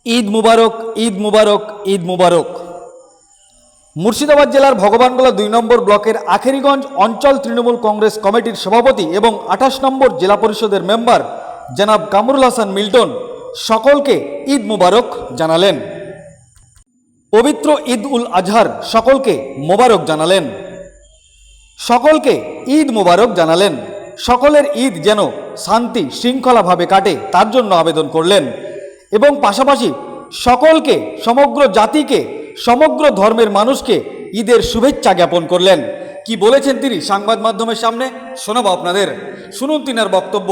ঈদ মুবারক, ঈদ মুবারক, ঈদ মুবারক। মুর্শিদাবাদ জেলার ভগবানগোলা ২ নম্বর ব্লকের আখেরিগঞ্জ অঞ্চল তৃণমূল কংগ্রেস কমিটির সভাপতি এবং ২৮ নম্বর জেলা পরিষদের মেম্বার জনাব কামরুল হাসান মিল্টন সকলকে ঈদ মুবারক জানালেন। পবিত্র ঈদ উল আজহার সকলকে মোবারক জানালেন। সকলকে ঈদ মুবারক জানালেন। সকলের ঈদ যেন শান্তি শৃঙ্খলাভাবে কাটে তার জন্য আবেদন করলেন এবং পাশাপাশি সকলকে, সমগ্র জাতিকে, সমগ্র ধর্মের মানুষকে ঈদের শুভেচ্ছা জ্ঞাপন করলেন। কি বলেছেন তিনি সংবাদ মাধ্যমের সামনে শোনাবো আপনাদের, শুনুন তিনার বক্তব্য।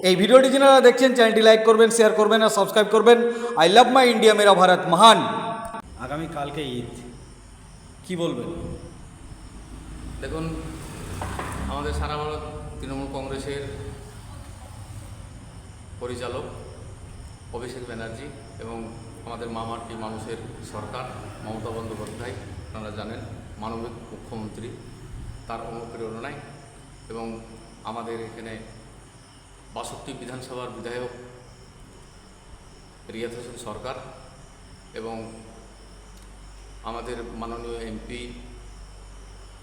এই ভিডিওটি যারা দেখছেন চ্যানেলটি লাইক করবেন, শেয়ার করবেন আর সাবস্ক্রাইব করবেন। আই লাভ মাই ইন্ডিয়া, মেরা ভারত মহান। আগামী কালকে ঈদ, কি বলবেন? দেখুন, আমাদের সারা ভারত তৃণমূল কংগ্রেসের পরিচালক অভিষেক ব্যানার্জি এবং আমাদের মামাটি মানুষের সরকার মমতা বন্দ্যোপাধ্যায়, আপনারা জানেন, মানবিক মুখ্যমন্ত্রী, তার অনুপ্রেরণায় এবং আমাদের এখানে ৬২ বিধানসভার বিধায়ক রিয়াজ হোসেন সরকার এবং আমাদের মাননীয় এমপি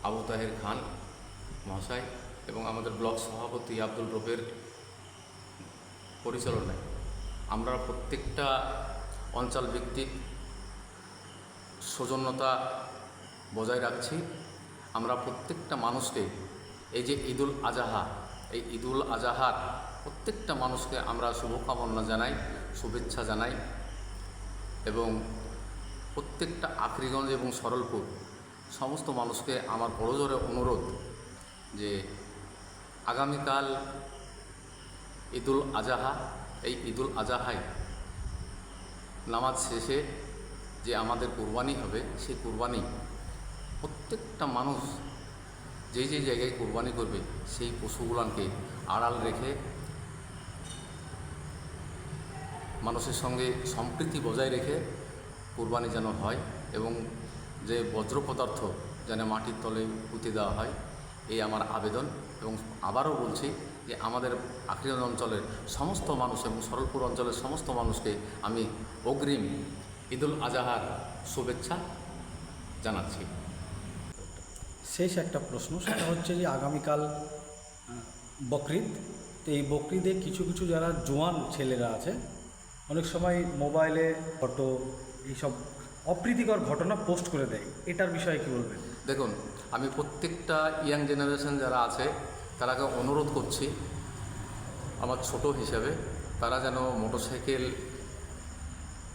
আবু তাহের খান মহাশয় এবং আমাদের ব্লক সভাপতি আব্দুল রবের পরিচালনায় আমরা প্রত্যেকটা অঞ্চল ভিত্তিক সৌজন্যতা বজায় রাখছি। আমরা প্রত্যেকটা মানুষকে এই যে ঈদুল আজহা, এই ঈদুল আজহার প্রত্যেকটা মানুষকে আমরা শুভকামনা জানাই, শুভেচ্ছা জানাই এবং প্রত্যেকটা আখরিগঞ্জ এবং সরলপুর সমস্ত মানুষকে আমার বড়জোরে অনুরোধ যে আগামীকাল ঈদুল আজহা, এই ঈদুল আজহায় নামাজ শেষে যে আমাদের কুরবানি হবে, সেই কুরবানি প্রত্যেকটা মানুষ যে যে জায়গায় কুরবানি করবে সেই পশুগুলানকে আড়াল রেখে মানুষের সঙ্গে সম্প্রীতি বজায় রেখে কুরবানি যেন হয় এবং যে বজ্র পদার্থ যেন মাটির তলে পুঁতে দেওয়া হয়, এই আমার আবেদন। এবং আবারও বলছি যে আমাদের আখরিগঞ্জ অঞ্চলের সমস্ত মানুষ এবং সরলপুর অঞ্চলের সমস্ত মানুষকে আমি অগ্রিম ঈদুল আজহার শুভেচ্ছা জানাচ্ছি। শেষ একটা প্রশ্ন, সেটা হচ্ছে যে আগামীকাল বকরিদ, তো এই বকরিদে কিছু কিছু যারা জোয়ান ছেলেরা আছে অনেক সময় মোবাইলে ফটো এইসব অপ্রীতিকর ঘটনা পোস্ট করে দেয়, এটার বিষয়ে কী বলবেন? দেখুন, আমি প্রত্যেকটা ইয়াং জেনারেশন যারা আছে তারাকে অনুরোধ করছি, আমার ছোট হিসাবে, তারা যেন মোটরসাইকেল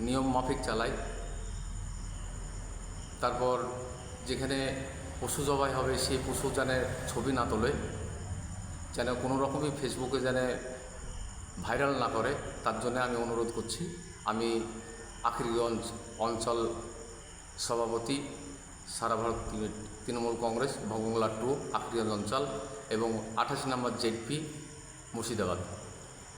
নিয়ম মাফিক চালায়। তারপর যেখানে পশু জবাই হবে সেই পশু যেন ছবি না তোলে, যেন কোনো রকমই ফেসবুকে যেন ভাইরাল না করে, তার জন্য আমি অনুরোধ করছি। আমি আখরিগঞ্জ অঞ্চল সভাপতি, সারা ভারত তৃণমূল কংগ্রেস ভগবানগোলা 2 আখরিগঞ্জ অঞ্চল এবং 28 নম্বর জেডপি মুর্শিদাবাদ।